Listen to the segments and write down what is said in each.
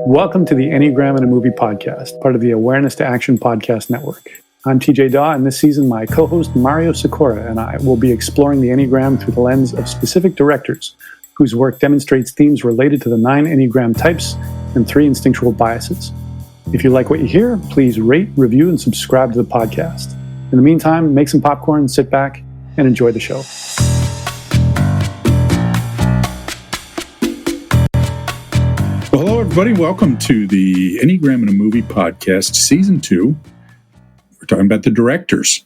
Welcome to the Enneagram in a Movie podcast, part of the Awareness to Action podcast network. I'm TJ Dawe, and this season my co-host Mario Sikora and I will be exploring the Enneagram through the lens of specific directors whose work demonstrates themes related to the 9 Enneagram types and 3 instinctual biases. If you like what you hear, please rate, review, and subscribe to the podcast. In the meantime, make some popcorn, sit back, and enjoy the show. Well, hello, everybody. Welcome to the Enneagram in a Movie podcast, Season 2. We're talking about the directors.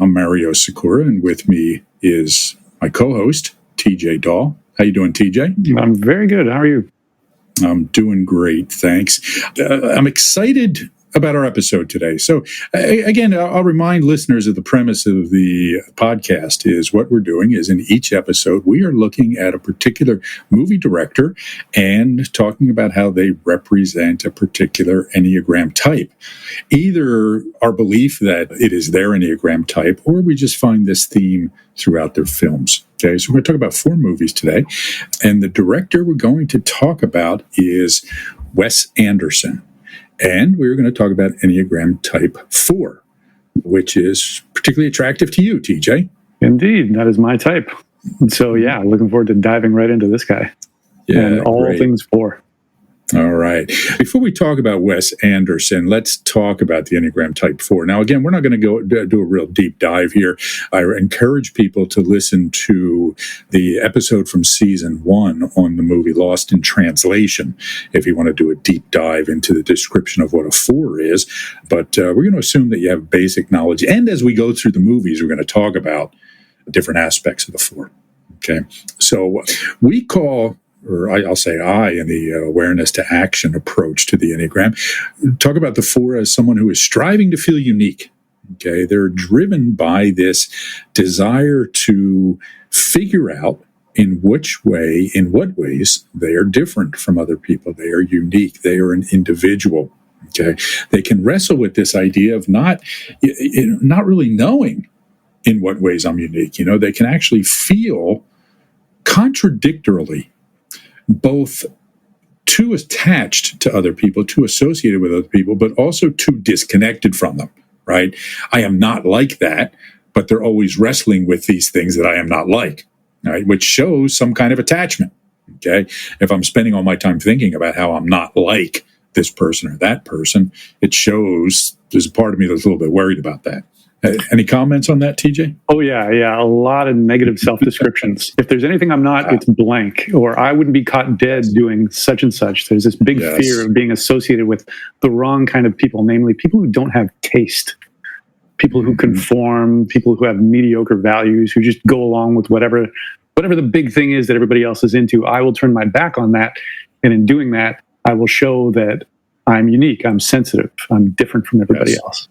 I'm Mario Sikora, and with me is my co-host, TJ Dawe. How you doing, TJ? I'm very good. How are you? I'm doing great, thanks. I'm excited about our episode today. So, again, I'll remind listeners of the premise of the podcast is what we're doing is in each episode, we are looking at a particular movie director and talking about how they represent a particular Enneagram type. Either our belief that it is their Enneagram type, or we just find this theme throughout their films. Okay, so we're going to talk about 4 movies today. And the director we're going to talk about is Wes Anderson. And we're going to talk about Enneagram Type 4, which is particularly attractive to you, TJ. Indeed, that is my type. So, yeah, looking forward to diving right into this guy. Yeah, and all great. Things 4. All right. Before we talk about Wes Anderson, let's talk about the Enneagram Type 4. Now, again, we're not going to go do a real deep dive here. I encourage people to listen to the episode from Season 1 on the movie Lost in Translation, if you want to do a deep dive into the description of what a 4 is. But we're going to assume that you have basic knowledge. And as we go through the movies, we're going to talk about different aspects of the 4. Okay. So we call... or I'll say I, in the awareness to action approach to the Enneagram, talk about the 4 as someone who is striving to feel unique. Okay, they're driven by this desire to figure out in what ways they are different from other people. They are unique. They are an individual. Okay, they can wrestle with this idea of not really knowing in what ways I'm unique. They can actually feel contradictorily both too attached to other people, too associated with other people, but also too disconnected from them, right? I am not like that, but they're always wrestling with these things that I am not like, right? Which shows some kind of attachment, okay? If I'm spending all my time thinking about how I'm not like this person or that person, it shows there's a part of me that's a little bit worried about that. Any comments on that, TJ? Oh, yeah. A lot of negative self-descriptions. If there's anything I'm not, it's blank, or I wouldn't be caught dead doing such and such. There's this big fear of being associated with the wrong kind of people, namely people who don't have taste, people who conform, people who have mediocre values, who just go along with whatever the big thing is that everybody else is into. I will turn my back on that, and in doing that, I will show that I'm unique, I'm sensitive, I'm different from everybody else.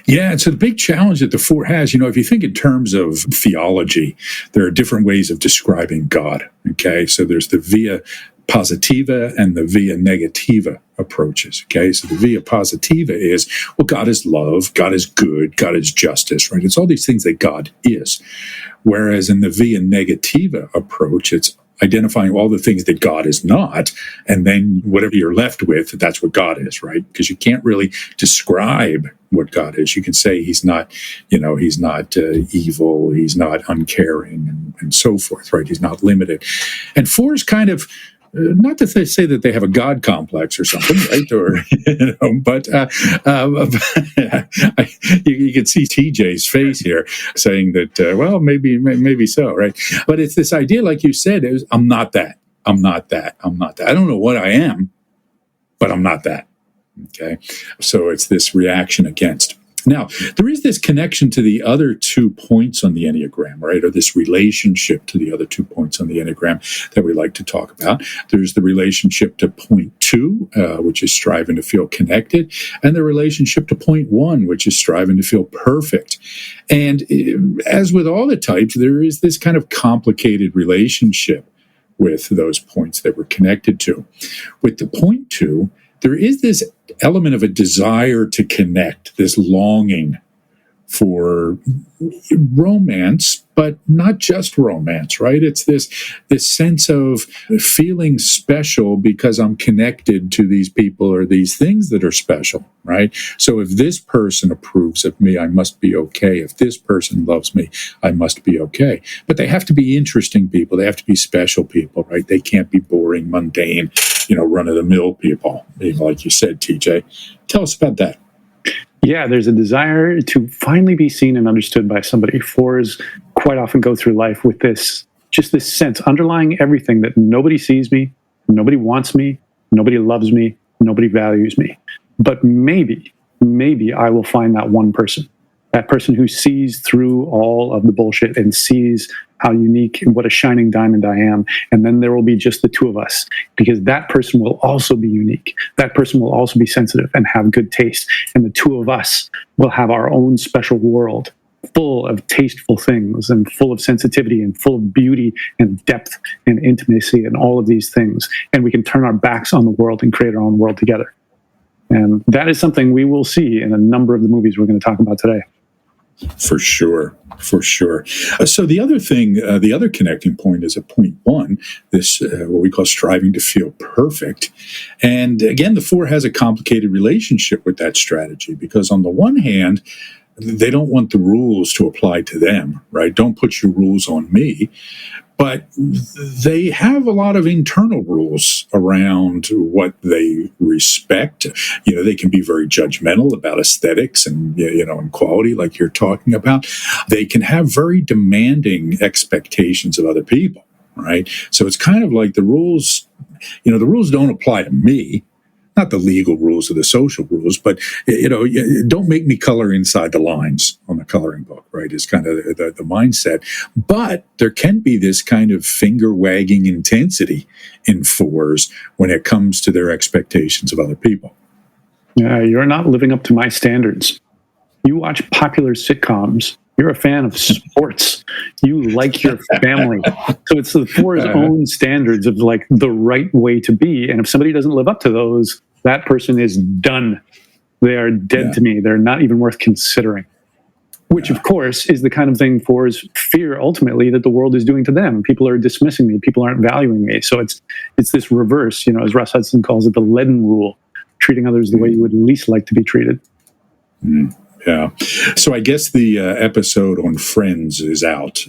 Yeah, and so the big challenge that the 4 has, if you think in terms of theology, there are different ways of describing God, okay? So there's the via positiva and the via negativa approaches, okay? So the via positiva is, well, God is love, God is good, God is justice, right? It's all these things that God is. Whereas in the via negativa approach, it's identifying all the things that God is not, and then whatever you're left with, that's what God is, right? Because you can't really describe what God is. You can say he's not, he's not evil, he's not uncaring, and so forth, right? He's not limited. And 4 is kind of, not to say that they have a God complex or something, right? Or, but you can see TJ's face here saying that, well, maybe so, right? But it's this idea, like you said, is I'm not that. I'm not that. I'm not that. I don't know what I am, but I'm not that. Okay. So it's this reaction against. Now, there is this connection to the other 2 points on the Enneagram, right? Or this relationship to the other 2 points on the Enneagram that we like to talk about. There's the relationship to point 2, which is striving to feel connected, and the relationship to point 1, which is striving to feel perfect. And as with all the types, there is this kind of complicated relationship with those points that we're connected to. With the point 2, there is this element of a desire to connect, this longing for romance, but not just romance, right? It's this sense of feeling special because I'm connected to these people or these things that are special, right? So if this person approves of me, I must be okay. If this person loves me, I must be okay. But they have to be interesting people. They have to be special people, right? They can't be boring, mundane, run-of-the-mill people, like you said, TJ. Tell us about that. Yeah, there's a desire to finally be seen and understood by somebody. Fours quite often go through life with this sense underlying everything that nobody sees me, nobody wants me, nobody loves me, nobody values me. But maybe I will find that one person, that person who sees through all of the bullshit and sees how unique and what a shining diamond I am. And then there will be just the two of us, because that person will also be unique. That person will also be sensitive and have good taste. And the two of us will have our own special world full of tasteful things and full of sensitivity and full of beauty and depth and intimacy and all of these things. And we can turn our backs on the world and create our own world together. And that is something we will see in a number of the movies we're going to talk about today. For sure. So the other thing, the other connecting point is at point one, this what we call striving to feel perfect. And again, the four has a complicated relationship with that strategy, because on the one hand, they don't want the rules to apply to them, right? Don't put your rules on me. But they have a lot of internal rules around what they respect. They can be very judgmental about aesthetics and, and quality, like you're talking about. They can have very demanding expectations of other people, right? So it's kind of like the rules don't apply to me. Not the legal rules or the social rules, but, don't make me color inside the lines on the coloring book, right, is kind of the mindset. But there can be this kind of finger-wagging intensity in fours when it comes to their expectations of other people. Yeah, you're not living up to my standards. You watch popular sitcoms. You're a fan of sports. You like your family. So it's the four's own standards of like the right way to be. And if somebody doesn't live up to those, that person is done. They are dead to me. They're not even worth considering. Which, of course, is the kind of thing fours fear ultimately that the world is doing to them. People are dismissing me. People aren't valuing me. So it's this reverse, as Russ Hudson calls it, the leaden rule, treating others the way you would least like to be treated. Yeah. So I guess the episode on Friends is out,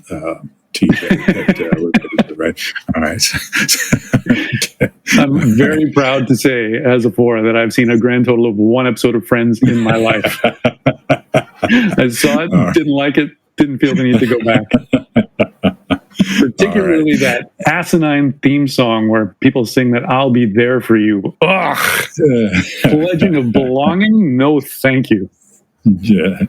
TJ. Right. All right. Okay. I'm very proud to say, as a four, that I've seen a grand total of one episode of Friends in my life. I saw it, didn't like it, didn't feel the need to go back. Particularly that asinine theme song where people sing that I'll be there for you. Ugh. Pledging of belonging? No, thank you. Yeah.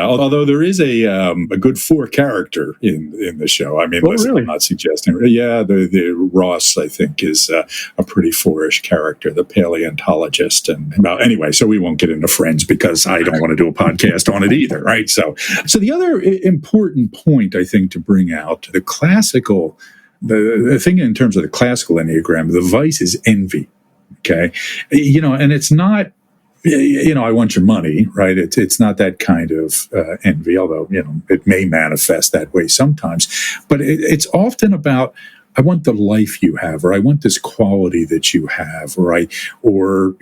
Although there is a good four character in the show. I mean, listen, really? I'm not suggesting. Yeah, the Ross, I think, is a pretty fourish character, the paleontologist. And well, anyway, so we won't get into Friends because I don't want to do a podcast on it either, right? So the other important point I think to bring out, the classical, the thing in terms of the classical Enneagram, the vice is envy. Okay, and it's not. I want your money, right? It's not that kind of envy, although, it may manifest that way sometimes. But it's often about, I want the life you have, or I want this quality that you have, or I want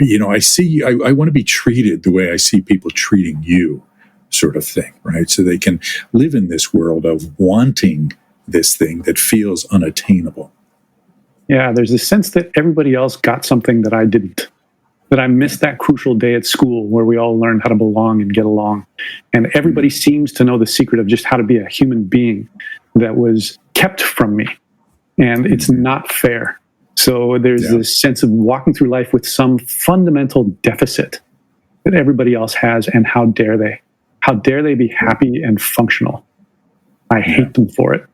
to be treated the way I see people treating you, sort of thing, right? So they can live in this world of wanting this thing that feels unattainable. Yeah, there's a sense that everybody else got something that I didn't. That I missed that crucial day at school where we all learned how to belong and get along. And everybody seems to know the secret of just how to be a human being that was kept from me. And it's not fair. So there's this sense of walking through life with some fundamental deficit that everybody else has, and how dare they? How dare they be happy and functional? I hate them for it.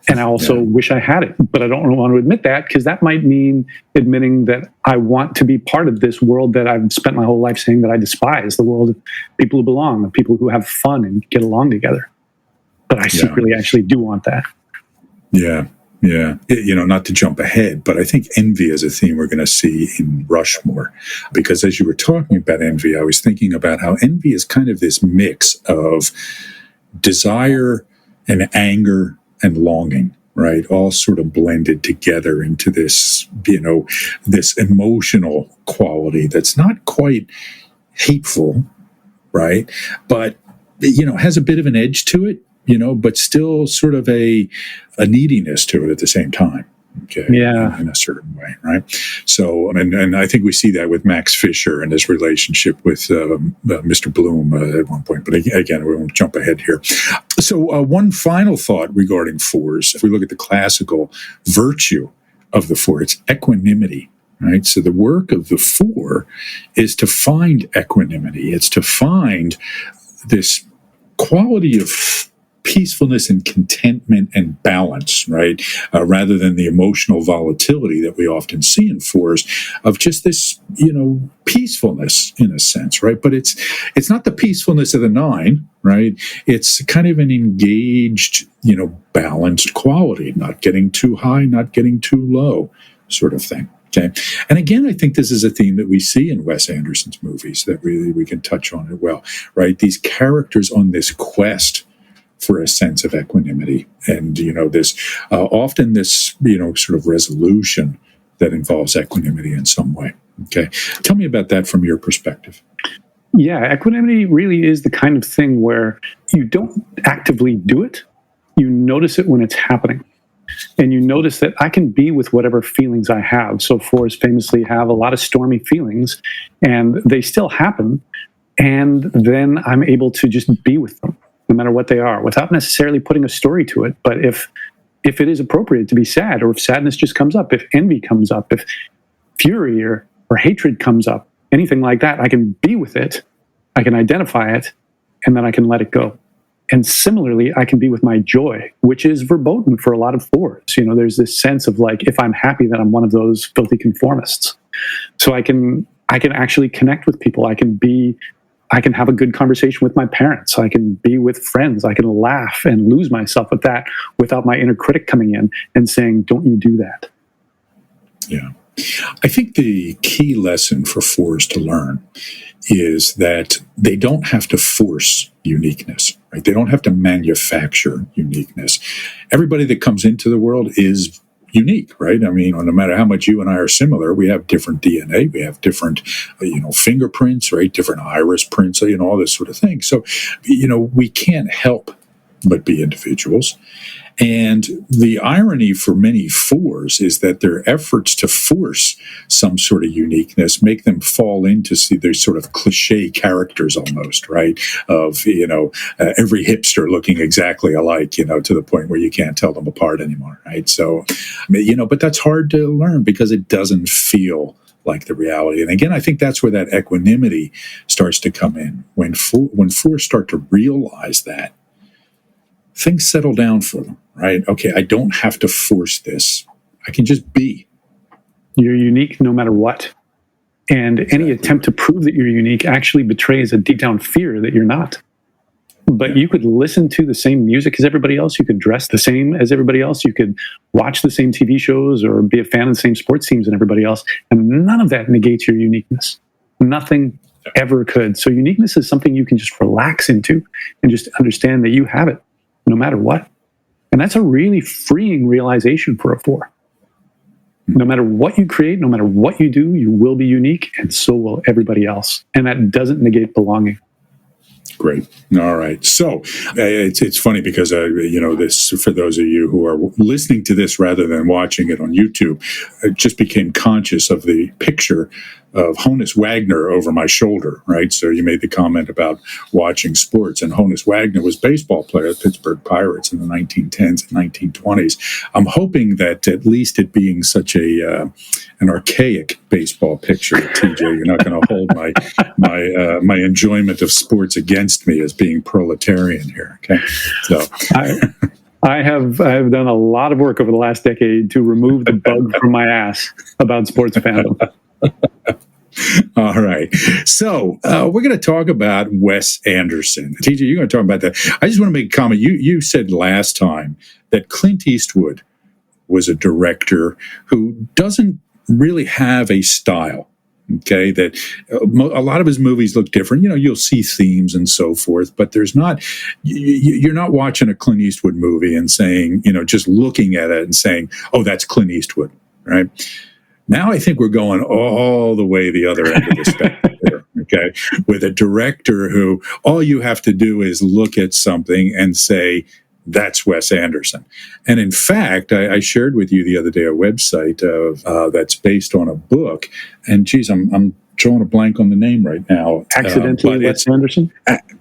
And I also wish I had it, but I don't want to admit that, because that might mean admitting that I want to be part of this world that I've spent my whole life saying that I despise, the world of people who belong, of people who have fun and get along together. But I secretly actually do want that. Yeah. Yeah. Not to jump ahead, but I think envy is a theme we're going to see in Rushmore. Because as you were talking about envy, I was thinking about how envy is kind of this mix of desire and anger and longing, right? All sort of blended together into this, this emotional quality that's not quite hateful, right? But, has a bit of an edge to it, but still sort of a neediness to it at the same time. Okay. Yeah. In a certain way, right? So, and I think we see that with Max Fisher and his relationship with Mr. Bloom at one point. But again, we won't jump ahead here. So, one final thought regarding fours. If we look at the classical virtue of the four, it's equanimity. Right. So the work of the four is to find equanimity. It's to find this quality of peacefulness and contentment and balance, right? Rather than the emotional volatility that we often see in fours of just this, peacefulness in a sense, right? But it's not the peacefulness of the nine, right? It's kind of an engaged, balanced quality, not getting too high, not getting too low sort of thing. Okay. And again, I think this is a theme that we see in Wes Anderson's movies that we can touch on as well, right? These characters on this quest for a sense of equanimity and, this often this, sort of resolution that involves equanimity in some way. Okay. Tell me about that from your perspective. Yeah, equanimity really is the kind of thing where you don't actively do it. You notice it when it's happening. And you notice that I can be with whatever feelings I have. So fours famously have a lot of stormy feelings, and they still happen. And then I'm able to just be with them, no matter what they are, without necessarily putting a story to it. But if it is appropriate to be sad, or if sadness just comes up, if envy comes up, if fury or hatred comes up, anything like that, I can be with it, I can identify it, and then I can let it go. And similarly, I can be with my joy, which is verboten for a lot of fours. There's this sense of like, if I'm happy, then I'm one of those filthy conformists. So I can actually connect with people. I can have a good conversation with my parents. I can be with friends. I can laugh and lose myself with that without my inner critic coming in and saying, don't you do that. Yeah. I think the key lesson for fours to learn is that they don't have to force uniqueness, right? They don't have to manufacture uniqueness. Everybody that comes into the world is unique, right? I mean, no matter how much you and I are similar, we have different DNA, we have different, fingerprints, right? Different iris prints, all this sort of thing. So, we can't help but be individuals. And the irony for many fours is that their efforts to force some sort of uniqueness make them fall into these sort of cliche characters almost, right? Of, every hipster looking exactly alike, to the point where you can't tell them apart anymore, right? So, but that's hard to learn because it doesn't feel like the reality. And again, I think that's where that equanimity starts to come in. When fours start to realize that, things settle down for them, right? Okay, I don't have to force this. I can just be. You're unique no matter what. And any attempt to prove that you're unique actually betrays a deep down fear that you're not. But you could listen to the same music as everybody else. You could dress the same as everybody else. You could watch the same TV shows or be a fan of the same sports teams as everybody else. And none of that negates your uniqueness. Nothing ever could. So uniqueness is something you can just relax into and just understand that you have it no matter what. And that's a really freeing realization for a four. No matter what you create, no matter what you do, you will be unique, and so will everybody else. And that doesn't negate belonging. Great. All right. So it's funny because, this, for those of you who are listening to this rather than watching it on YouTube, I just became conscious of the picture of Honus Wagner over my shoulder, right? So you made the comment about watching sports, and Honus Wagner was a baseball player at Pittsburgh Pirates in the 1910s and 1920s. I'm hoping that at least it being such an archaic baseball picture, TJ, you're not going to hold my enjoyment of sports against me as being proletarian here. Okay, so. I have done a lot of work over the last decade to remove the bug from my ass about sports fandom. All right. So we're going to talk about Wes Anderson. TJ, you're going to talk about that. I just want to make a comment. You said last time that Clint Eastwood was a director who doesn't really have a style. Okay, that a lot of his movies look different. You'll see themes and so forth, but there's not. You're not watching a Clint Eastwood movie and saying, just looking at it and saying, "Oh, that's Clint Eastwood," right? Now I think we're going all the way the other end of the spectrum here, okay, with a director who all you have to do is look at something and say, that's Wes Anderson. And in fact, I shared with you the other day a website that's based on a book. And geez, I'm drawing a blank on the name right now. Accidentally Wes Anderson?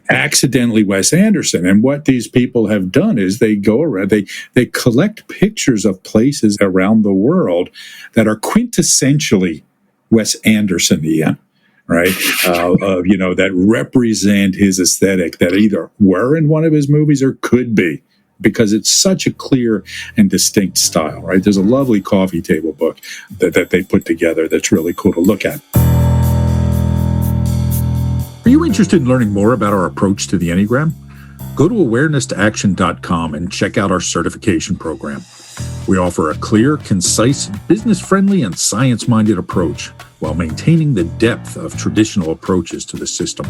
Accidentally Wes Anderson. And what these people have done is they go around, they collect pictures of places around the world that are quintessentially Wes Andersonian. Right, that represent his aesthetic, that either were in one of his movies or could be, because it's such a clear and distinct style. Right, there's a lovely coffee table book that they put together that's really cool to look at. Are you interested in learning more about our approach to the Enneagram? Go to awareness-to-action.com and check out our certification program. We offer a clear, concise, business-friendly, and science-minded approach while maintaining the depth of traditional approaches to the system.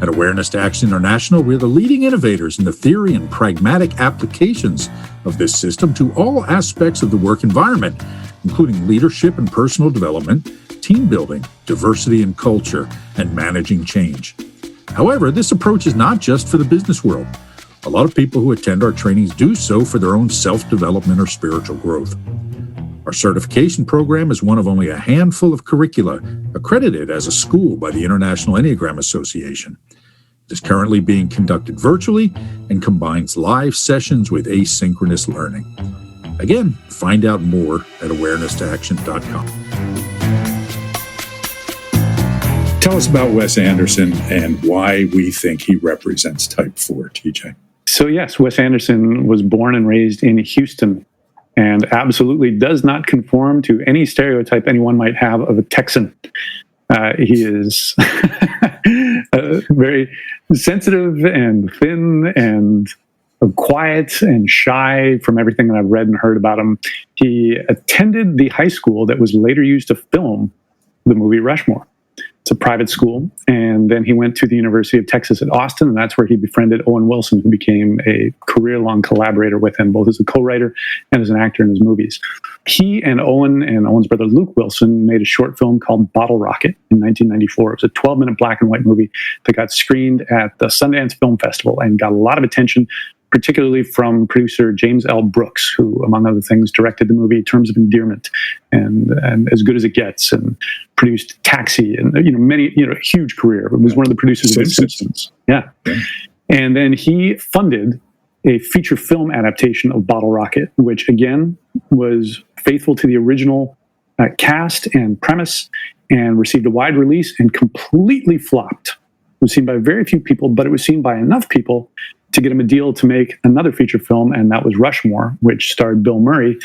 At Awareness to Action International, we're the leading innovators in the theory and pragmatic applications of this system to all aspects of the work environment, including leadership and personal development, team building, diversity and culture, and managing change. However, this approach is not just for the business world. A lot of people who attend our trainings do so for their own self-development or spiritual growth. Our certification program is one of only a handful of curricula accredited as a school by the International Enneagram Association. It is currently being conducted virtually and combines live sessions with asynchronous learning. Again, find out more at awareness-to-action.com. Tell us about Wes Anderson and why we think he represents Type 4, TJ. So yes, Wes Anderson was born and raised in Houston and absolutely does not conform to any stereotype anyone might have of a Texan. He is very sensitive and thin and quiet and shy from everything that I've read and heard about him. He attended the high school that was later used to film the movie Rushmore. It's a private school. And then he went to the University of Texas at Austin, and that's where he befriended Owen Wilson, who became a career-long collaborator with him, both as a co-writer and as an actor in his movies. He and Owen's brother Luke Wilson made a short film called Bottle Rocket in 1994. It was a 12-minute black and white movie that got screened at the Sundance Film Festival and got a lot of attention, particularly from producer James L. Brooks, who, among other things, directed the movie Terms of Endearment and As Good as It Gets, and produced Taxi, and many huge career. It was one of the producers of The Simpsons. Yeah. And then he funded a feature film adaptation of Bottle Rocket, which again was faithful to the original cast and premise, and received a wide release and completely flopped. It was seen by very few people, but it was seen by enough people to get him a deal to make another feature film, and that was Rushmore, which starred Bill Murray,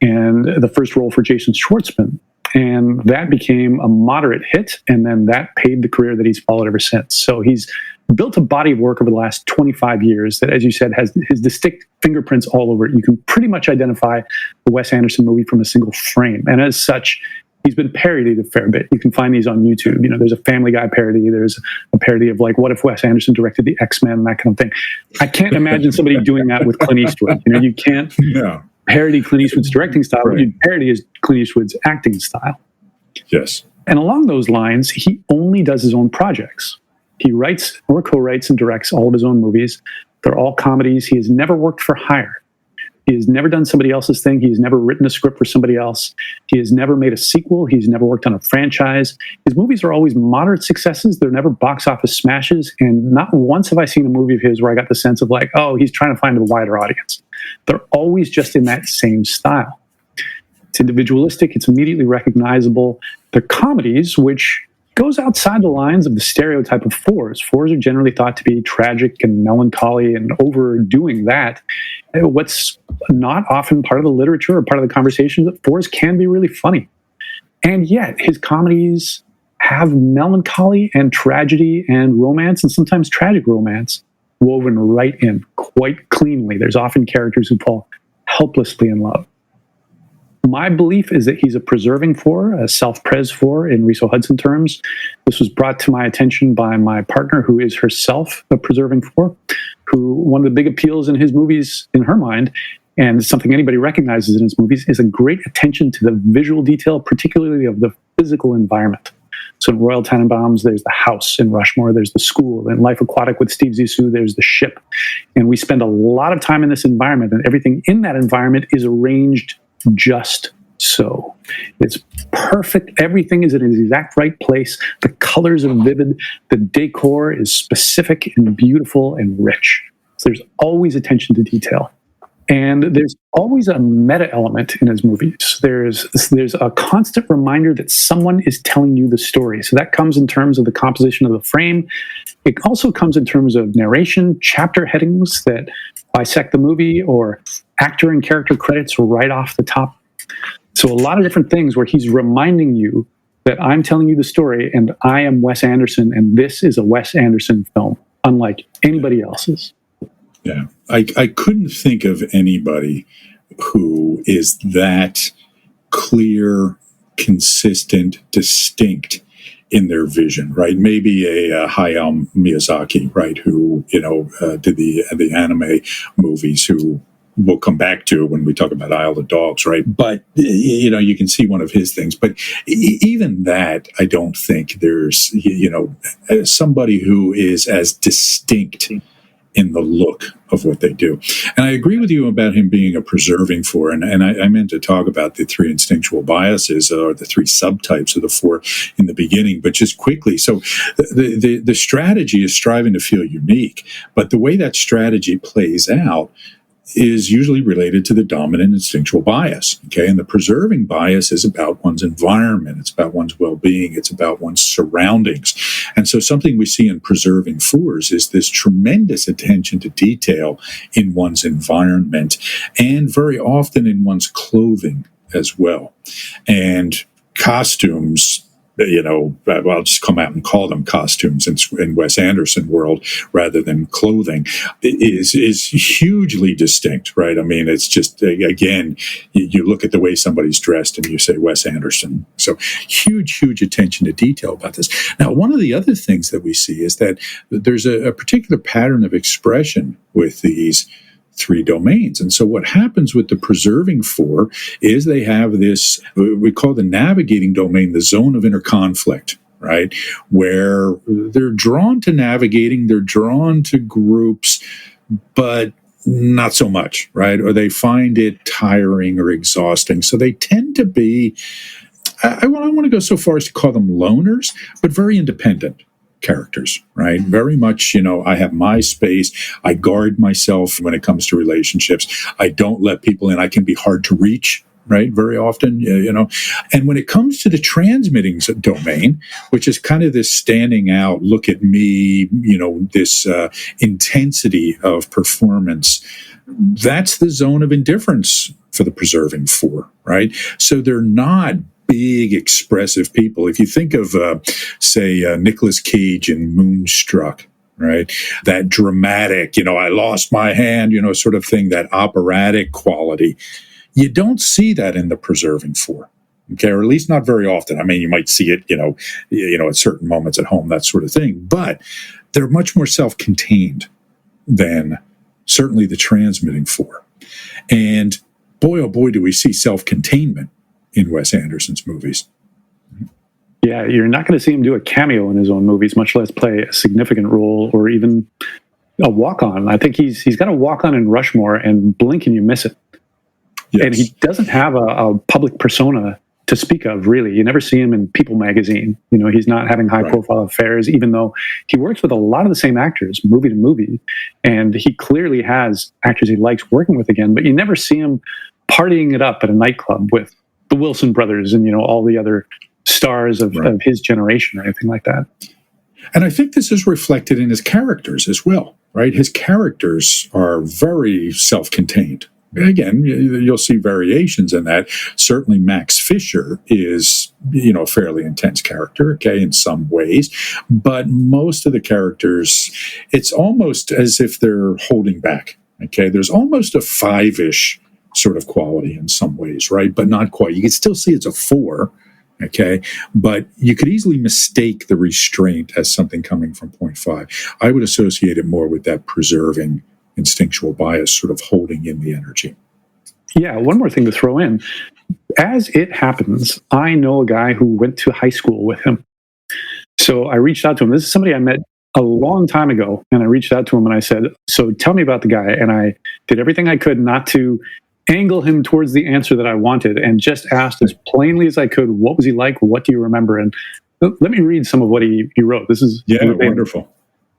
and the first role for Jason Schwartzman. And that became a moderate hit, and then that paid the career that he's followed ever since. So he's built a body of work over the last 25 years that, as you said, has his distinct fingerprints all over it. You can pretty much identify the Wes Anderson movie from a single frame. And as such, he's been parodied a fair bit. You can find these on YouTube. There's a Family Guy parody. There's a parody of, like, what if Wes Anderson directed the X-Men, that kind of thing. I can't imagine somebody doing that with Clint Eastwood. You can't parody Clint Eastwood's directing style. Right. What you'd parody is Clint Eastwood's acting style. Yes. And along those lines, he only does his own projects. He writes or co-writes and directs all of his own movies. They're all comedies. He has never worked for hire. He has never done somebody else's thing. He's never written a script for somebody else. He has never made a sequel. He's never worked on a franchise. His movies are always moderate successes. They're never box office smashes. And not once have I seen a movie of his where I got the sense of, like, oh, he's trying to find a wider audience. They're always just in that same style. It's individualistic. It's immediately recognizable. They're comedies, which goes outside the lines of the stereotype of fours. Fours are generally thought to be tragic and melancholy and overdoing that. What's not often part of the literature or part of the conversation is that fours can be really funny. And yet his comedies have melancholy and tragedy and romance, and sometimes tragic romance, woven right in quite cleanly. There's often characters who fall helplessly in love. My belief is that he's a preserving four, a self-pres four in Riso Hudson terms. This was brought to my attention by my partner, who is herself a preserving four, who one of the big appeals in his movies, in her mind, and something anybody recognizes in his movies, is a great attention to the visual detail, particularly of the physical environment. So in Royal Tenenbaums, there's the house. In Rushmore, there's the school. In Life Aquatic with Steve Zissou, there's the ship. And we spend a lot of time in this environment, and everything in that environment is arranged just so. It's perfect. Everything is in its exact right place. The colors are vivid. The decor is specific and beautiful and rich. So there's always attention to detail. And there's always a meta element in his movies. There's a constant reminder that someone is telling you the story. So that comes in terms of the composition of the frame. It also comes in terms of narration, chapter headings that bisect the movie, or actor and character credits right off the top. So a lot of different things where he's reminding you that I'm telling you the story and I am Wes Anderson, and this is a Wes Anderson film, unlike anybody else's. Yeah, I couldn't think of anybody who is that clear, consistent, distinct in their vision, right? Maybe a Hayao Miyazaki, right, who did the anime movies, who we'll come back to when we talk about Isle of Dogs, right? But you can see one of his things. But even that, I don't think there's somebody who is as distinct in the look of what they do. And I agree with you about him being a preserving four. And I meant to talk about the three instinctual biases, or the three subtypes of the four, in the beginning, but just quickly. So the strategy is striving to feel unique, but the way that strategy plays out is usually related to the dominant instinctual bias. Okay. And the preserving bias is about one's environment. It's about one's well-being. It's about one's surroundings. And so something we see in preserving fours is this tremendous attention to detail in one's environment, and very often in one's clothing as well. And costumes, I'll just come out and call them costumes in Wes Anderson world rather than clothing, is hugely distinct, right? I mean, it's just, again, you look at the way somebody's dressed and you say Wes Anderson. So huge attention to detail about this. Now, one of the other things that we see is that there's a particular pattern of expression with these three domains. And so what happens with the preserving four is they have this, we call the navigating domain, the zone of inner conflict, right? Where they're drawn to navigating, they're drawn to groups, but not so much, right? Or they find it tiring or exhausting. So they tend to be, I want to go so far as to call them loners, but very independent characters, right? Very much, I have my space. I guard myself when it comes to relationships. I don't let people in. I can be hard to reach, right? Very often, And when it comes to the transmitting domain, which is kind of this standing out, look at me, this intensity of performance, that's the zone of indifference for the preserving four, right? So they're not big, expressive people. If you think of, say, Nicolas Cage in Moonstruck, right? That dramatic, I lost my hand, sort of thing, that operatic quality. You don't see that in the preserving four, okay? Or at least not very often. I mean, you might see it, at certain moments at home, that sort of thing. But they're much more self-contained than certainly the transmitting four. And boy, oh boy, do we see self-containment in Wes Anderson's movies. Yeah, you're not going to see him do a cameo in his own movies, much less play a significant role or even a walk-on. I think he's got a walk-on in Rushmore, and blink and you miss it. Yes. And he doesn't have a public persona to speak of, really. You never see him in People magazine. He's not having high-profile affairs, even though he works with a lot of the same actors, movie to movie, and he clearly has actors he likes working with again, but you never see him partying it up at a nightclub with the Wilson brothers and, all the other stars of his generation or anything like that. And I think this is reflected in his characters as well, right? His characters are very self-contained. Again, you'll see variations in that. Certainly Max Fisher is, a fairly intense character, okay, in some ways. But most of the characters, it's almost as if they're holding back, okay? There's almost a five-ish sort of quality in some ways, right? But not quite. You can still see it's a 4, okay? But you could easily mistake the restraint as something coming from 0.5. I would associate it more with that preserving instinctual bias, sort of holding in the energy. Yeah, one more thing to throw in. As it happens, I know a guy who went to high school with him. So I reached out to him. This is somebody I met a long time ago, and I reached out to him and I said, so tell me about the guy. And I did everything I could not to angle him towards the answer that I wanted, and just asked as plainly as I could, what was he like? What do you remember? And let me read some of what he wrote. This is wonderful.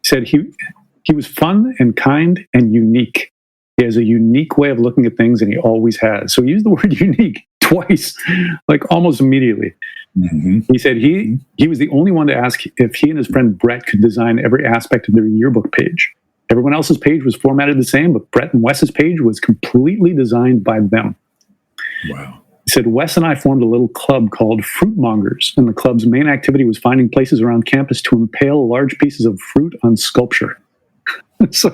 He said he was fun and kind and unique. He has a unique way of looking at things, and he always has. So he used the word unique twice, like almost immediately. Mm-hmm. He said he was the only one to ask if he and his friend Brett could design every aspect of their yearbook page. Everyone else's page was formatted the same, but Brett and Wes's page was completely designed by them. Wow. He said, Wes and I formed a little club called Fruit Mongers, and the club's main activity was finding places around campus to impale large pieces of fruit on sculpture. So,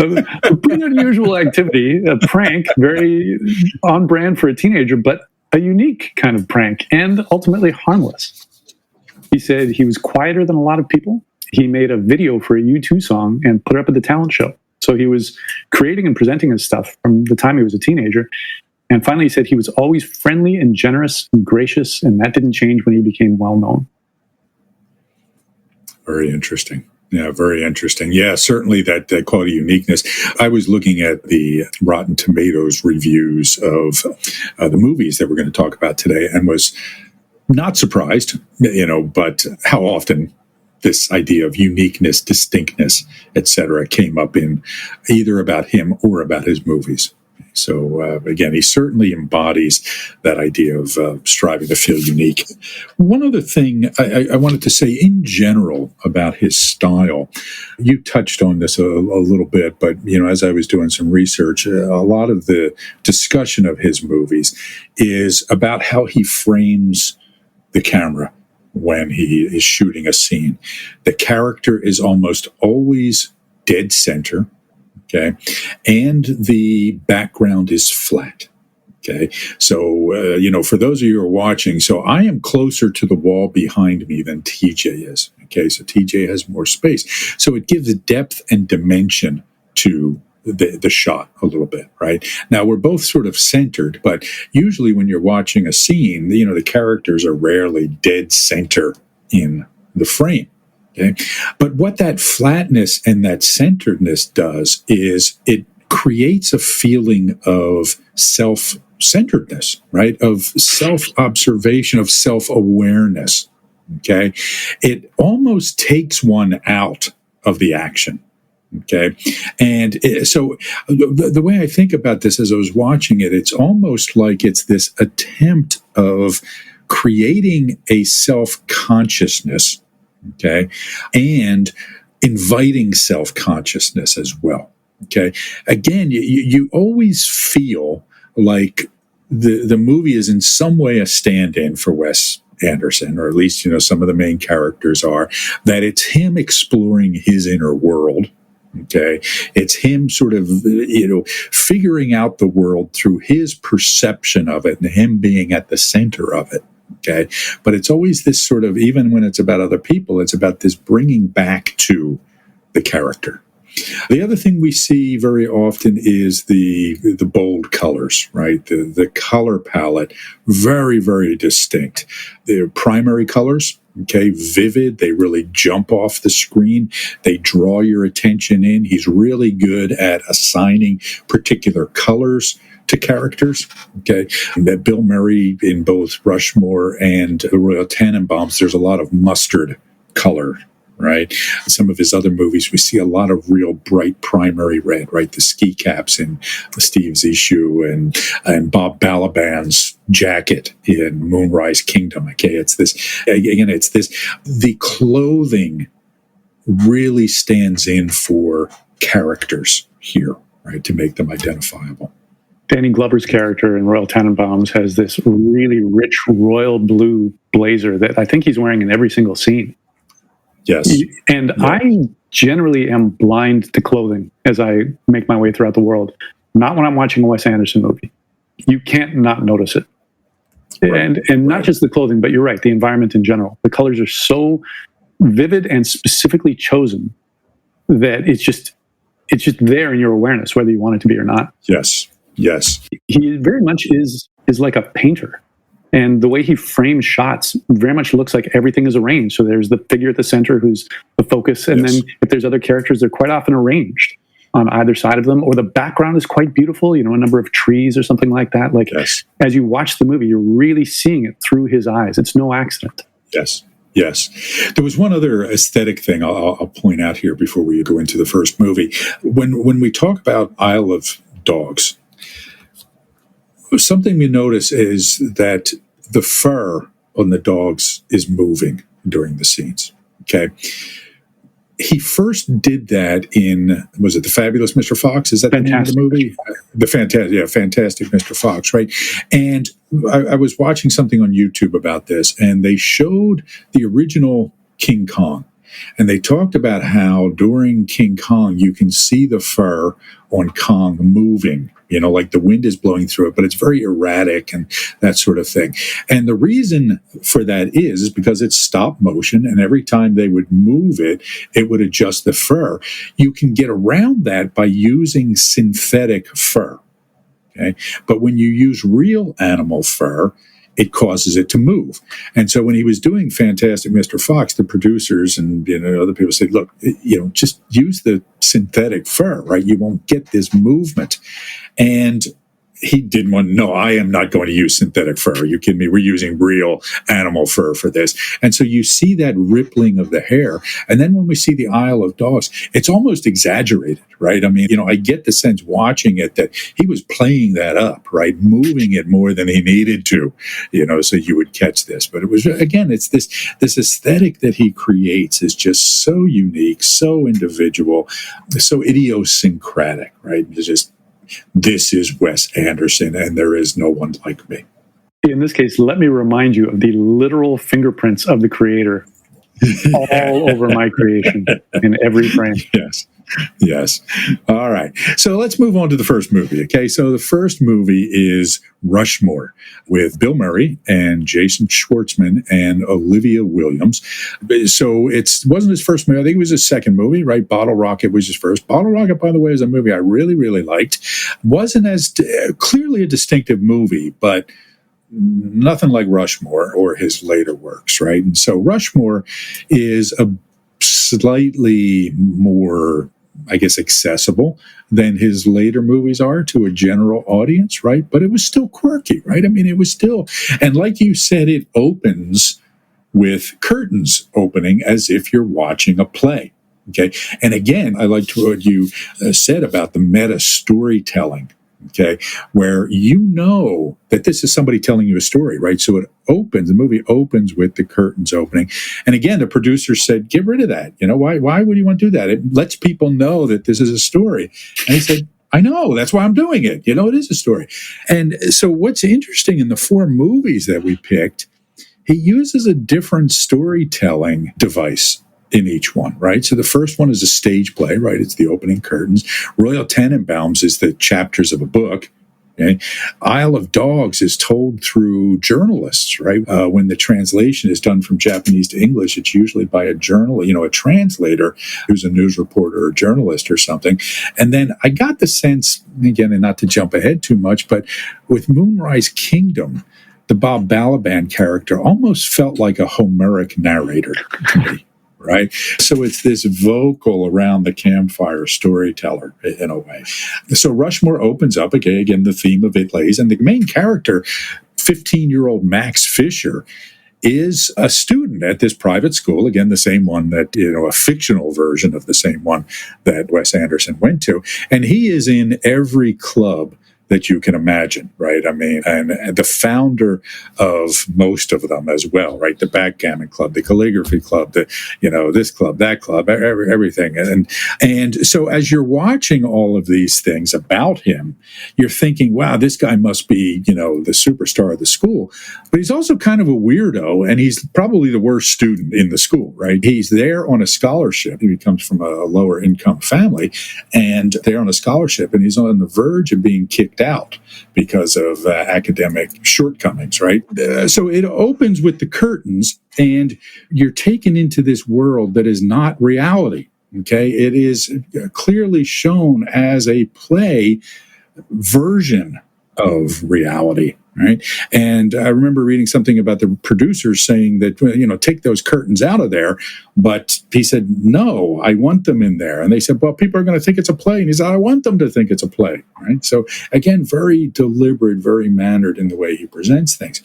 a pretty unusual activity, a prank, very on brand for a teenager, but a unique kind of prank, and ultimately harmless. He said he was quieter than a lot of people. He made a video for a U2 song and put it up at the talent show. So he was creating and presenting his stuff from the time he was a teenager. And finally, he said he was always friendly and generous and gracious, and that didn't change when he became well-known. Very interesting. Yeah, very interesting. Yeah, certainly that quality uniqueness. I was looking at the Rotten Tomatoes reviews of the movies that we're going to talk about today, and was not surprised, but how often this idea of uniqueness, distinctness, etc., came up in either about him or about his movies. So again, he certainly embodies that idea of striving to feel unique. One other thing I wanted to say in general about his style, you touched on this a little bit, but as I was doing some research, a lot of the discussion of his movies is about how he frames the camera when he is shooting a scene. The character is almost always dead center. Okay. And the background is flat. Okay. So, for those of you who are watching, so I am closer to the wall behind me than TJ is. Okay. So TJ has more space. So it gives depth and dimension to the shot a little bit, right? Now we're both sort of centered, but usually when you're watching a scene, the characters are rarely dead center in the frame. Okay. But what that flatness and that centeredness does is it creates a feeling of self-centeredness, right? Of self-observation, of self-awareness. Okay. It almost takes one out of the action. Okay. And so the way I think about this as I was watching it, it's almost like it's this attempt of creating a self-consciousness, okay, and inviting self-consciousness as well. Okay. Again, you always feel like the movie is in some way a stand-in for Wes Anderson, or at least, some of the main characters are, that it's him exploring his inner world. Okay. It's him sort of, figuring out the world through his perception of it and him being at the center of it. Okay. But it's always this sort of, even when it's about other people, it's about this bringing back to the character. The other thing we see very often is the bold colors, right? The color palette, very, very distinct. The primary colors, okay, vivid. They really jump off the screen. They draw your attention in. He's really good at assigning particular colors to characters. Okay. That Bill Murray in both Rushmore and the Royal Tenenbaums, there's a lot of mustard color, right? In some of his other movies, we see a lot of real bright primary red, right? The ski caps in Steve Zissou and Bob Balaban's jacket in Moonrise Kingdom. Okay. It's this, the clothing really stands in for characters here, right? To make them identifiable. Danny Glover's character in Royal Tenenbaums has this really rich royal blue blazer that I think he's wearing in every single scene. Yes. And yeah. I generally am blind to clothing as I make my way throughout the world. Not when I'm watching a Wes Anderson movie. You can't not notice it. And not just the clothing, but you're right, the environment in general. The colors are so vivid and specifically chosen that it's just there in your awareness, whether you want it to be or not. Yes. He very much is like a painter. And the way he frames shots very much looks like everything is arranged. So there's the figure at the center who's the focus. And then if there's other characters, they're quite often arranged on either side of them. Or the background is quite beautiful, a number of trees or something like that. Like as you watch the movie, you're really seeing it through his eyes. It's no accident. Yes. There was one other aesthetic thing I'll point out here before we go into the first movie. When we talk about Isle of Dogs, something we notice is that the fur on the dogs is moving during the scenes. Okay. He first did that in, was it The Fabulous Mr. Fox? Is that the name of the movie? Fantastic Mr. Fox, right? And I was watching something on YouTube about this, and they showed the original King Kong. And they talked about how during King Kong, you can see the fur on Kong moving, like the wind is blowing through it, but it's very erratic and that sort of thing. And the reason for that is because it's stop motion, and every time they would move it, it would adjust the fur. You can get around that by using synthetic fur. Okay? But when you use real animal fur, it causes it to move. And so when he was doing Fantastic Mr. Fox, the producers and other people said, look, just use the synthetic fur, right? You won't get this movement. And he didn't want, no, I am not going to use synthetic fur. Are you kidding me? We're using real animal fur for this. And so you see that rippling of the hair. And then when we see the Isle of Dogs, it's almost exaggerated, right? I mean, I get the sense watching it that he was playing that up, right? Moving it more than he needed to, so you would catch this. But it was, again, it's this aesthetic that he creates is just so unique, so individual, so idiosyncratic, right? It's just, this is Wes Anderson, and there is no one like me. In this case, let me remind you of the literal fingerprints of the creator all over my creation in every frame. Yes. All right. So let's move on to the first movie. Okay. So the first movie is Rushmore with Bill Murray and Jason Schwartzman and Olivia Williams. So it wasn't his first movie. I think it was his second movie, right? Bottle Rocket was his first. Bottle Rocket, by the way, is a movie I really, really liked. Wasn't as clearly a distinctive movie, but nothing like Rushmore or his later works, right? And so Rushmore is a slightly more, I guess, accessible than his later movies are to a general audience, right? But it was still quirky, right? I mean, it was still, and like you said, it opens with curtains opening as if you're watching a play. Okay. And again, I liked what you said about the meta storytelling. Okay, where that this is somebody telling you a story, right? So the movie opens with the curtains opening. And again, the producer said, get rid of that. Why would you want to do that? It lets people know that this is a story. And he said, I know, that's why I'm doing it. It is a story. And so what's interesting in the four movies that we picked, he uses a different storytelling device in each one, right? So the first one is a stage play, right? It's the opening curtains. Royal Tenenbaums is the chapters of a book. Okay? Isle of Dogs is told through journalists, right? When the translation is done from Japanese to English, it's usually by a a translator who's a news reporter or journalist or something. And then I got the sense, again, and not to jump ahead too much, but with Moonrise Kingdom, the Bob Balaban character almost felt like a Homeric narrator to me. Right? So it's this vocal around the campfire storyteller in a way. So Rushmore opens up, again, the theme of it lays, and the main character, 15-year-old Max Fisher, is a student at this private school, again, the same one that, a fictional version of the same one that Wes Anderson went to. And he is in every club that you can imagine, right? I mean, and the founder of most of them as well, right? The backgammon club, the calligraphy club, this club, that club, everything. And so as you're watching all of these things about him, you're thinking, wow, this guy must be, the superstar of the school. But he's also kind of a weirdo, and he's probably the worst student in the school, right? He's there on a scholarship. He comes from a lower income family, and they're on a scholarship, and he's on the verge of being kicked out because of academic shortcomings, right? So it opens with the curtains, and you're taken into this world that is not reality. Okay, it is clearly shown as a play version of reality, right? And I remember reading something about the producers saying that, take those curtains out of there. But he said, no, I want them in there. And they said, well, people are going to think it's a play. And he said, I want them to think it's a play, right? So again, very deliberate, very mannered in the way he presents things.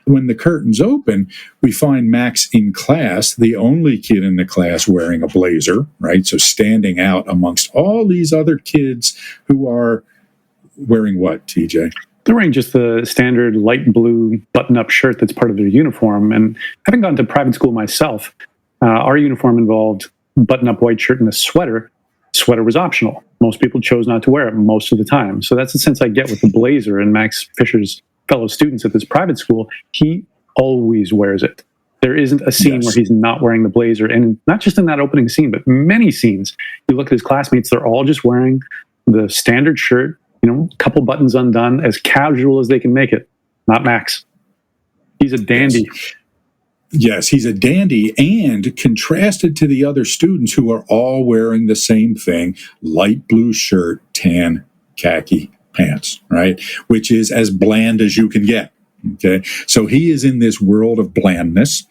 When the curtains open, we find Max in class, the only kid in the class wearing a blazer, right? So standing out amongst all these other kids who are wearing what, TJ? They're wearing just the standard light blue button-up shirt that's part of their uniform. And having gone to private school myself, our uniform involved button-up white shirt and a sweater. Sweater was optional. Most people chose not to wear it most of the time. So that's the sense I get with the blazer. And Max Fisher's fellow students at this private school, he always wears it. There isn't a scene where he's not wearing the blazer. And not just in that opening scene, but many scenes. You look at his classmates, they're all just wearing the standard shirt, a couple buttons undone, as casual as they can make it. Not Max. He's a dandy. Yes, he's a dandy, and contrasted to the other students who are all wearing the same thing, light blue shirt, tan khaki pants, right? Which is as bland as you can get. Okay. So he is in this world of blandness,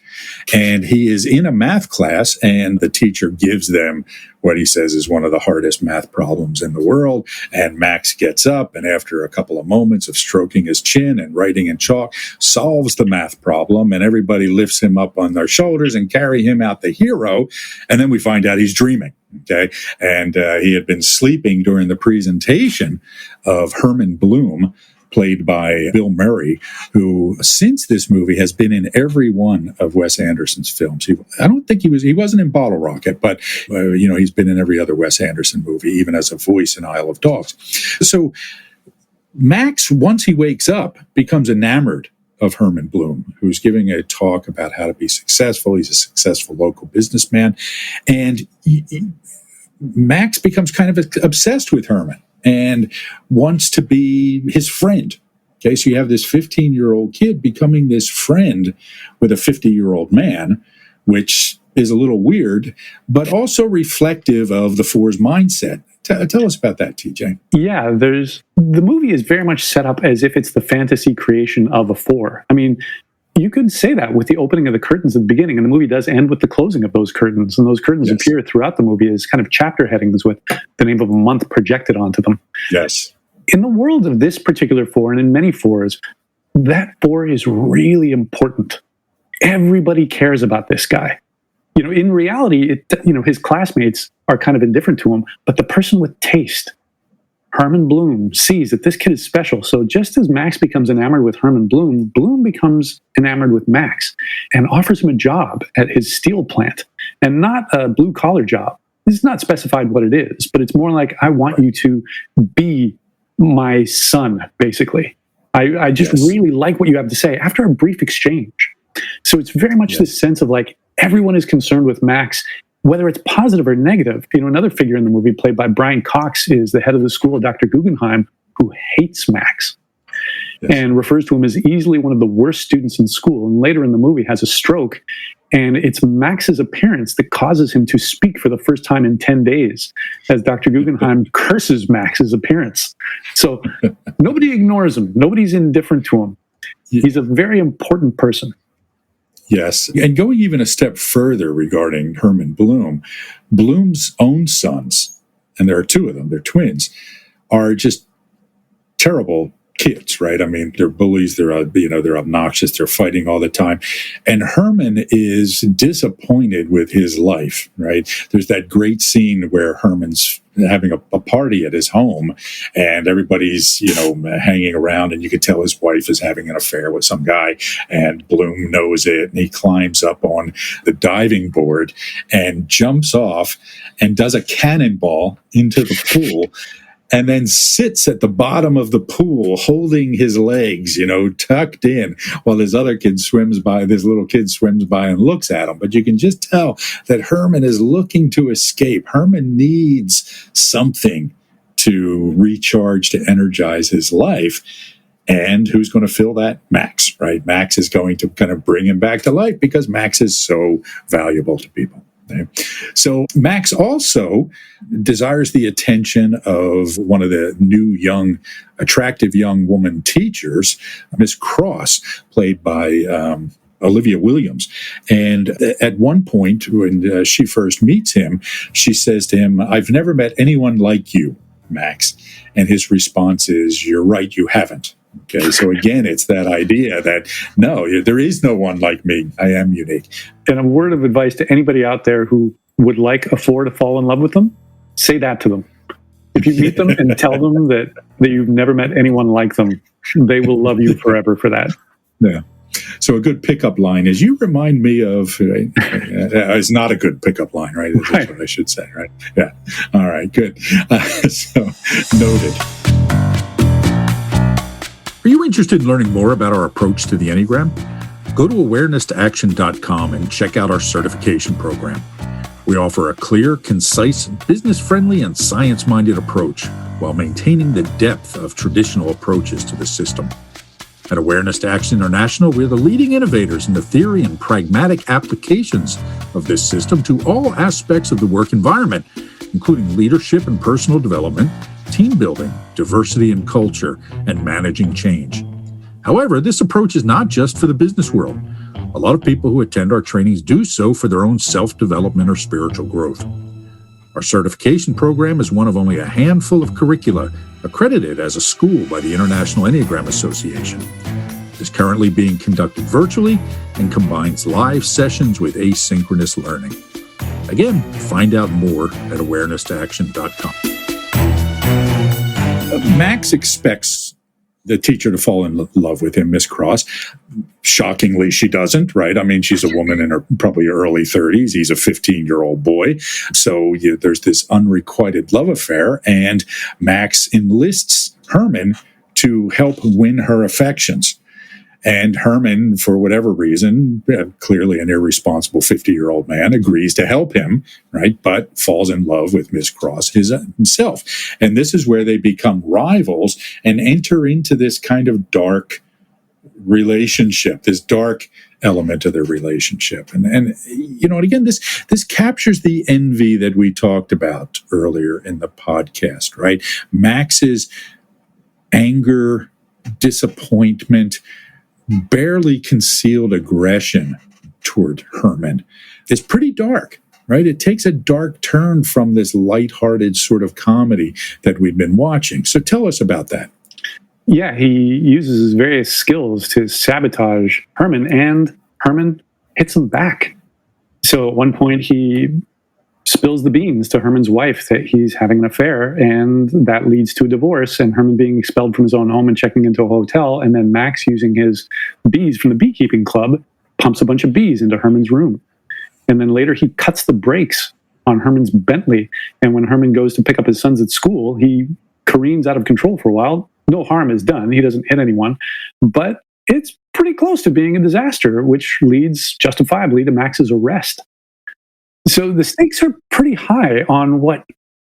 and he is in a math class, and the teacher gives them what he says is one of the hardest math problems in the world. And Max gets up, and after a couple of moments of stroking his chin and writing in chalk, solves the math problem, and everybody lifts him up on their shoulders and carry him out the hero. And then we find out he's dreaming. Okay. And he had been sleeping during the presentation of Herman Bloom, played by Bill Murray, who since this movie has been in every one of Wes Anderson's films. I don't think he wasn't in Bottle Rocket, but he's been in every other Wes Anderson movie, even as a voice in Isle of Dogs. So Max, once he wakes up, becomes enamored of Herman Bloom, who's giving a talk about how to be successful. He's a successful local businessman. And Max becomes kind of obsessed with Herman and wants to be his friend. Okay, so you have this 15-year-old kid becoming this friend with a 50-year-old man, which is a little weird, but also reflective of the Four's mindset. Tell us about that, TJ. Yeah, the movie is very much set up as if it's the fantasy creation of a Four. I mean, you could say that with the opening of the curtains at the beginning, and the movie does end with the closing of those curtains. And those curtains appear throughout the movie as kind of chapter headings with the name of a month projected onto them. Yes. In the world of this particular Four, and in many Fours, that Four is really important. Everybody cares about this guy. In reality, his classmates are kind of indifferent to him, but the person with taste, Herman Bloom, sees that this kid is special. So just as Max becomes enamored with Herman Bloom, Bloom becomes enamored with Max and offers him a job at his steel plant, and not a blue-collar job. It's not specified what it is, but it's more like, I want you to be my son, basically. I just really like what you have to say, after a brief exchange. So it's very much this sense of like, everyone is concerned with Max, whether it's positive or negative. Another figure in the movie played by Brian Cox is the head of the school, Dr. Guggenheim, who hates Max and refers to him as easily one of the worst students in school. And later in the movie has a stroke, and it's Max's appearance that causes him to speak for the first time in 10 days as Dr. Guggenheim curses Max's appearance. So nobody ignores him. Nobody's indifferent to him. He's a very important person. Yes. And going even a step further regarding Herman Bloom, Bloom's own sons, and there are two of them, they're twins, are just terrible kids, right? I mean, they're bullies, they're obnoxious, they're fighting all the time. And Herman is disappointed with his life, right? There's that great scene where Herman's having a party at his home, and everybody's, hanging around, and you could tell his wife is having an affair with some guy, and Bloom knows it, and he climbs up on the diving board and jumps off and does a cannonball into the pool, and then sits at the bottom of the pool holding his legs, tucked in, while this little kid swims by and looks at him. But you can just tell that Herman is looking to escape. Herman needs something to recharge, to energize his life. And who's going to fill that? Max, right? Max is going to kind of bring him back to life because Max is so valuable to people. Okay. So Max also desires the attention of one of the new attractive young woman teachers, Miss Cross, played by Olivia Williams. And at one point, when she first meets him, she says to him, "I've never met anyone like you, Max." And his response is, "You're right, you haven't." Okay, so again, it's that idea that, no, there is no one like me. I am unique. And a word of advice to anybody out there who would like a four to fall in love with them, say that to them. If you meet them and tell them that you've never met anyone like them, they will love you forever for that. Yeah. So a good pickup line is, "You remind me of," is not a good pickup line, right? That's what I should say, right? Yeah. All right, good. So noted. Are you interested in learning more about our approach to the Enneagram? Go to awareness-to-action.com and check out our certification program. We offer a clear, concise, business-friendly, and science-minded approach while maintaining the depth of traditional approaches to the system. At Awareness to Action International, we're the leading innovators in the theory and pragmatic applications of this system to all aspects of the work environment, including leadership and personal development, team building, diversity and culture, and managing change. However, this approach is not just for the business world. A lot of people who attend our trainings do so for their own self-development or spiritual growth. Our certification program is one of only a handful of curricula accredited as a school by the International Enneagram Association. It is currently being conducted virtually and combines live sessions with asynchronous learning. Again, find out more at awareness-to-action.com. Max expects the teacher to fall in love with him, Miss Cross. Shockingly, she doesn't, right? I mean, she's a woman in her probably early 30s. He's a 15-year-old boy. So there's this unrequited love affair, and Max enlists Herman to help win her affections. And Herman, for whatever reason, clearly an irresponsible 50-year-old man, agrees to help him, right? But falls in love with Miss Cross himself. And this is where they become rivals and enter into this kind of dark relationship, this dark element of their relationship. And again, this captures the envy that we talked about earlier in the podcast, right? Max's anger, disappointment, barely concealed aggression toward Herman is pretty dark, right? It takes a dark turn from this lighthearted sort of comedy that we've been watching. So tell us about that. Yeah, he uses his various skills to sabotage Herman, and Herman hits him back. So at one point, he spills the beans to Herman's wife that he's having an affair, and that leads to a divorce and Herman being expelled from his own home and checking into a hotel. And then Max, using his bees from the beekeeping club, pumps a bunch of bees into Herman's room. And then later he cuts the brakes on Herman's Bentley. And when Herman goes to pick up his sons at school, he careens out of control for a while. No harm is done. He doesn't hit anyone, but it's pretty close to being a disaster, which leads justifiably to Max's arrest. So the stakes are pretty high on what,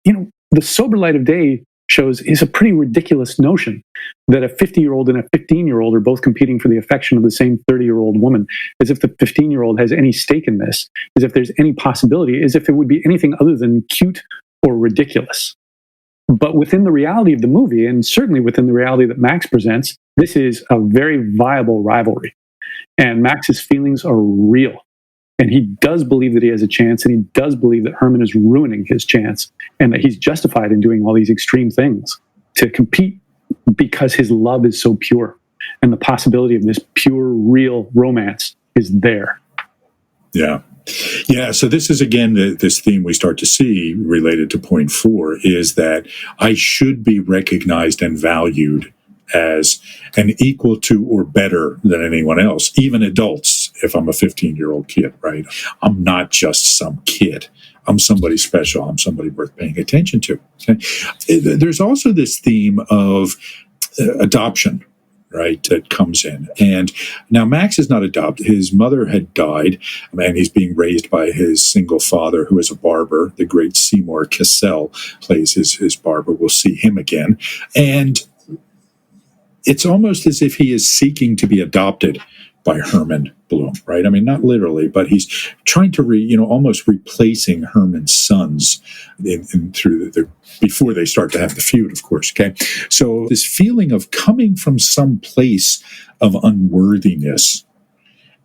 the sober light of day shows is a pretty ridiculous notion that a 50-year-old and a 15-year-old are both competing for the affection of the same 30-year-old woman, as if the 15-year-old has any stake in this, as if there's any possibility, as if it would be anything other than cute or ridiculous. But within the reality of the movie, and certainly within the reality that Max presents, this is a very viable rivalry. And Max's feelings are real. And he does believe that he has a chance, and he does believe that Herman is ruining his chance, and that he's justified in doing all these extreme things to compete because his love is so pure. And the possibility of this pure, real romance is there. Yeah. Yeah, so this is again this theme we start to see related to point 4 is that I should be recognized and valued as an equal to or better than anyone else, even adults, if I'm a 15-year-old kid, right? I'm not just some kid. I'm somebody special. I'm somebody worth paying attention to. Okay? There's also this theme of adoption, right, that comes in. And now Max is not adopted. His mother had died, and he's being raised by his single father, who is a barber. The great Seymour Cassell plays his barber. We'll see him again. And it's almost as if he is seeking to be adopted by Herman Bloom, right? I mean, not literally, but he's trying to almost replacing Herman's sons through before they start to have the feud, of course. Okay, so this feeling of coming from some place of unworthiness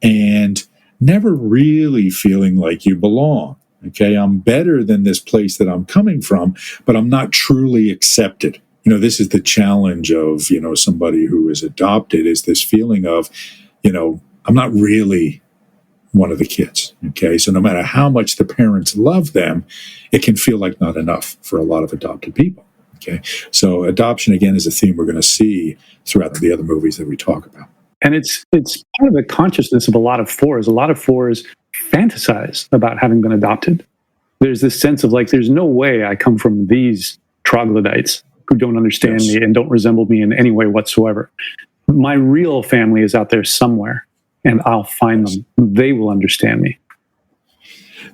and never really feeling like you belong. Okay, I'm better than this place that I'm coming from, but I'm not truly accepted. This is the challenge of, somebody who is adopted, is this feeling of, I'm not really one of the kids. Okay. So no matter how much the parents love them, it can feel like not enough for a lot of adopted people. Okay. So adoption, again, is a theme we're going to see throughout the other movies that we talk about. And it's part of the consciousness of a lot of fours. A lot of fours fantasize about having been adopted. There's this sense of like, there's no way I come from these troglodytes who don't understand me and don't resemble me in any way whatsoever. My real family is out there somewhere, and I'll find them. They will understand me.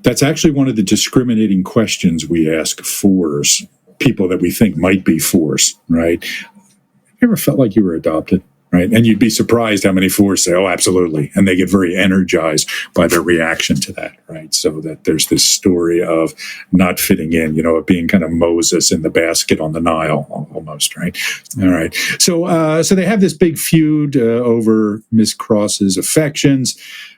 That's actually one of the discriminating questions we ask fours, people that we think might be fours, right? Have you ever felt like you were adopted? Right. And you'd be surprised how many fours say, oh, absolutely. And they get very energized by their reaction to that. Right. So that there's this story of not fitting in, of being kind of Moses in the basket on the Nile almost. Right. All right. So they have this big feud over Miss Cross's affections.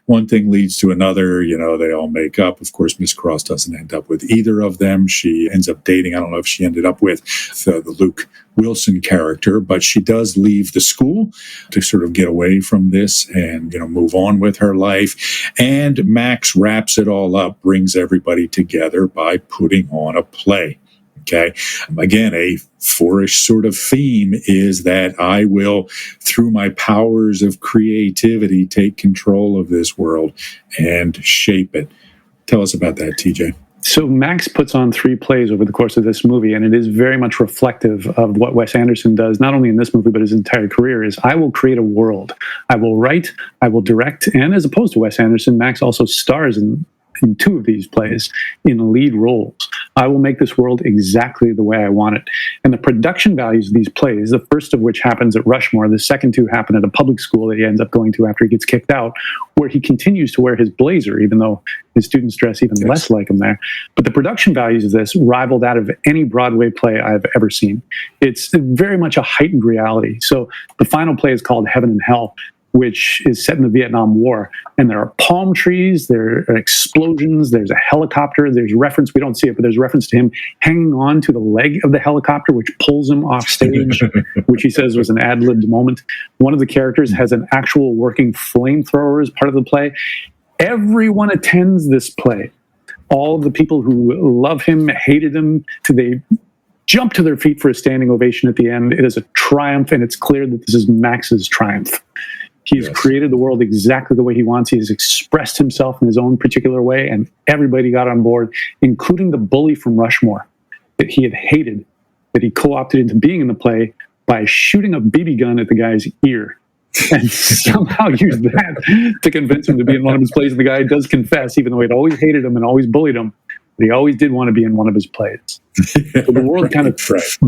One thing leads to another, they all make up. Of course, Miss Cross doesn't end up with either of them. She ends up dating, I don't know if she ended up with the Luke Wilson character, but she does leave the school to sort of get away from this and, move on with her life. And Max wraps it all up, brings everybody together by putting on a play. Okay. Again, a fourish sort of theme is that I will, through my powers of creativity, take control of this world and shape it. Tell us about that, TJ. So Max puts on 3 plays over the course of this movie, and it is very much reflective of what Wes Anderson does, not only in this movie, but his entire career, is I will create a world. I will write, I will direct, and as opposed to Wes Anderson, Max also stars in 2 of these plays in lead roles. I will make this world exactly the way I want it. And the production values of these plays, the first of which happens at Rushmore, the second 2 happen at a public school that he ends up going to after he gets kicked out, where he continues to wear his blazer, even though his students dress even less like him there. But the production values of this rival that of any Broadway play I've ever seen. It's very much a heightened reality. So the final play is called Heaven and Hell, which is set in the Vietnam War. And there are palm trees, there are explosions, there's a helicopter, there's reference, we don't see it, but there's reference to him hanging on to the leg of the helicopter, which pulls him off stage, which he says was an ad-libbed moment. One of the characters has an actual working flamethrower as part of the play. Everyone attends this play. All of the people who love him, hated him, they jump to their feet for a standing ovation at the end. It is a triumph, and it's clear that this is Max's triumph. He's created the world exactly the way he wants. He has expressed himself in his own particular way, and everybody got on board, including the bully from Rushmore that he had hated, that he co-opted into being in the play by shooting a BB gun at the guy's ear and somehow used that to convince him to be in one of his plays. And the guy does confess, even though he'd always hated him and always bullied him, but he always did want to be in one of his plays. So the world kind of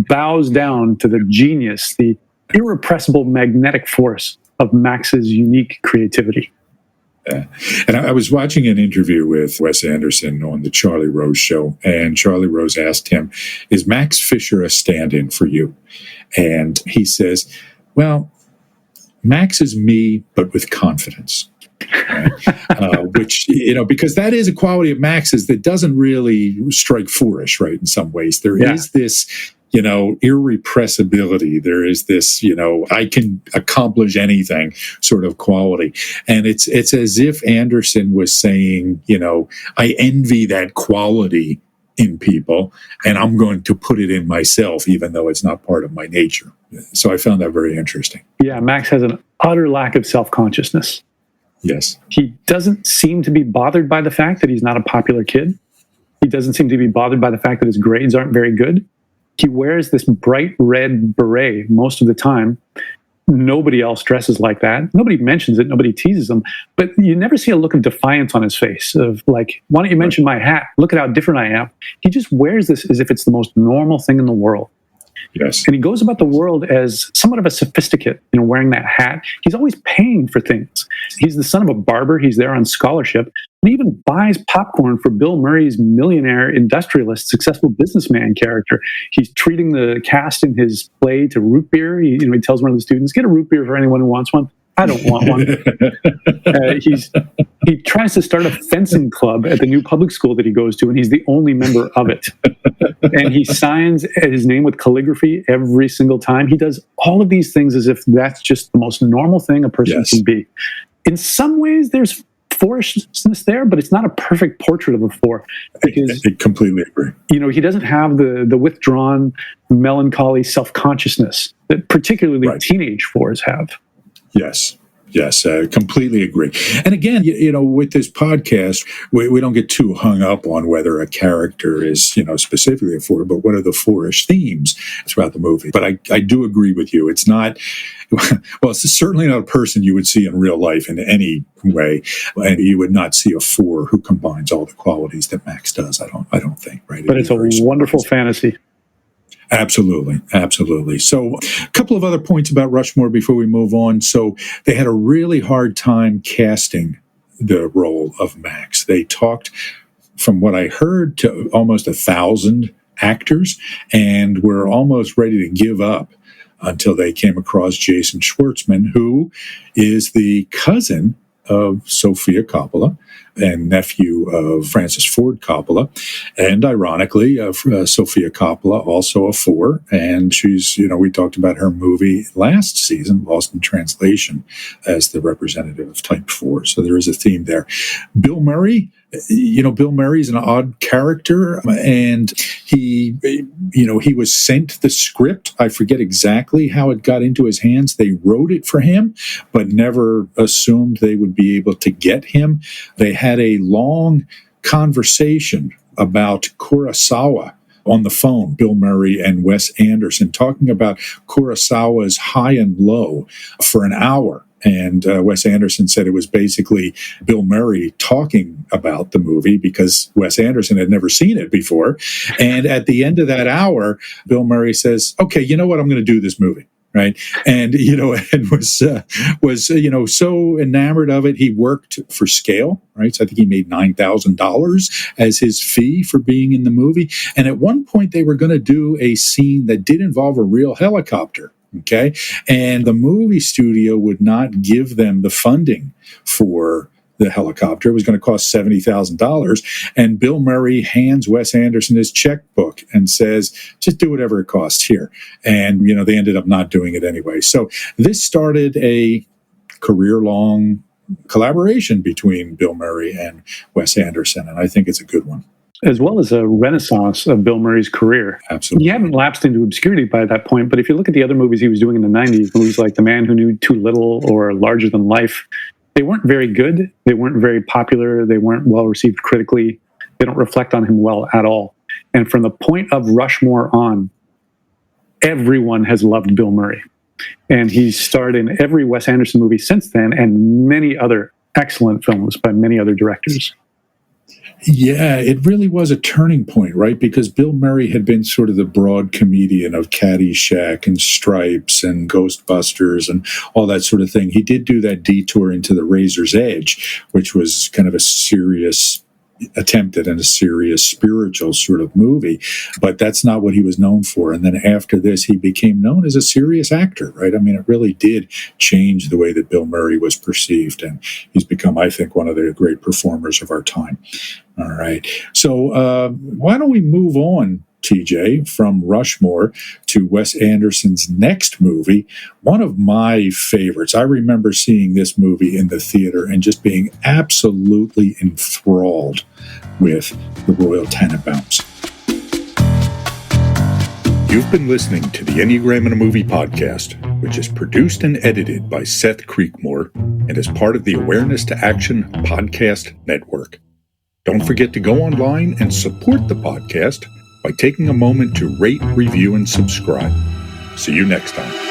bows down to the genius, the irrepressible magnetic force of Max's unique creativity. Yeah. And I was watching an interview with Wes Anderson on the Charlie Rose show, and Charlie Rose asked him, is Max Fisher a stand-in for you? And he says, well, Max is me, but with confidence. Right? Which, because that is a quality of Max's that doesn't really strike fourish, right? In some ways, there is this irrepressibility. There is this, I can accomplish anything sort of quality. And it's as if Anderson was saying, I envy that quality in people, and I'm going to put it in myself, even though it's not part of my nature. So I found that very interesting. Yeah, Max has an utter lack of self-consciousness. Yes. He doesn't seem to be bothered by the fact that he's not a popular kid. He doesn't seem to be bothered by the fact that his grades aren't very good. He wears this bright red beret most of the time. Nobody else dresses like that. Nobody mentions it. Nobody teases him. But you never see a look of defiance on his face of like, why don't you mention my hat? Look at how different I am. He just wears this as if it's the most normal thing in the world. Yes. And he goes about the world as somewhat of a sophisticate, wearing that hat. He's always paying for things. He's the son of a barber. He's there on scholarship. And he even buys popcorn for Bill Murray's millionaire industrialist, successful businessman character. He's treating the cast in his play to root beer. He tells one of the students, get a root beer for anyone who wants one. I don't want one. He tries to start a fencing club at the new public school that he goes to, and he's the only member of it. And he signs his name with calligraphy every single time. He does all of these things as if that's just the most normal thing a person can be. In some ways, there's foorishness there, but it's not a perfect portrait of a four. Because, I completely agree. He doesn't have the withdrawn, melancholy self-consciousness that particularly teenage fours have. Yes, completely agree. And again, with this podcast, we don't get too hung up on whether a character is, specifically a four, but what are the fourish themes throughout the movie. But I do agree with you. It's not, well, it's certainly not a person you would see in real life in any way. And you would not see a four who combines all the qualities that Max does, I don't think, right? But it's a wonderful fantasy. Absolutely. So a couple of other points about Rushmore before we move on. So they had a really hard time casting the role of Max. They talked, from what I heard, to almost 1,000 actors, and were almost ready to give up until they came across Jason Schwartzman, who is the cousin of Sofia Coppola and nephew of Francis Ford Coppola. And ironically, Sofia Coppola, also a four. And she's, we talked about her movie last season, Lost in Translation, as the representative of Type 4. So there is a theme there. Bill Murray, Bill Murray's an odd character, and he was sent the script. I forget exactly how it got into his hands. They wrote it for him, but never assumed they would be able to get him. They had a long conversation about Kurosawa on the phone, Bill Murray and Wes Anderson, talking about Kurosawa's high and low for an hour. And Wes Anderson said it was basically Bill Murray talking about the movie because Wes Anderson had never seen it before. And at the end of that hour, Bill Murray says, okay, you know what? I'm going to do this movie. Right. And, and was so enamored of it. He worked for scale. Right. So I think he made $9,000 as his fee for being in the movie. And at one point, they were going to do a scene that did involve a real helicopter. Okay. And the movie studio would not give them the funding for the helicopter. It was going to cost $70,000. And Bill Murray hands Wes Anderson his checkbook and says, just do whatever it costs here. And, they ended up not doing it anyway. So this started a career-long collaboration between Bill Murray and Wes Anderson. And I think it's a good one. As well as a renaissance of Bill Murray's career. Absolutely. He hadn't lapsed into obscurity by that point, but if you look at the other movies he was doing in the 90s, movies like The Man Who Knew Too Little or Larger Than Life, they weren't very good. They weren't very popular. They weren't well received critically. They don't reflect on him well at all. And from the point of Rushmore on, everyone has loved Bill Murray. And he's starred in every Wes Anderson movie since then and many other excellent films by many other directors. Yeah, it really was a turning point, right? Because Bill Murray had been sort of the broad comedian of Caddyshack and Stripes and Ghostbusters and all that sort of thing. He did do that detour into The Razor's Edge, which was kind of a serious attempt at a serious spiritual sort of movie, but that's not what he was known for. And then after this, he became known as a serious actor, right? I mean, it really did change the way that Bill Murray was perceived, and he's become, I think, one of the great performers of our time. All right. So why don't we move on TJ, from Rushmore to Wes Anderson's next movie, one of my favorites. I remember seeing this movie in the theater and just being absolutely enthralled with the Royal Tenenbaums. You've been listening to the Enneagram in a Movie podcast, which is produced and edited by Seth Creekmore and is part of the Awareness to Action podcast network. Don't forget to go online and support the podcast by taking a moment to rate, review, and subscribe. See you next time.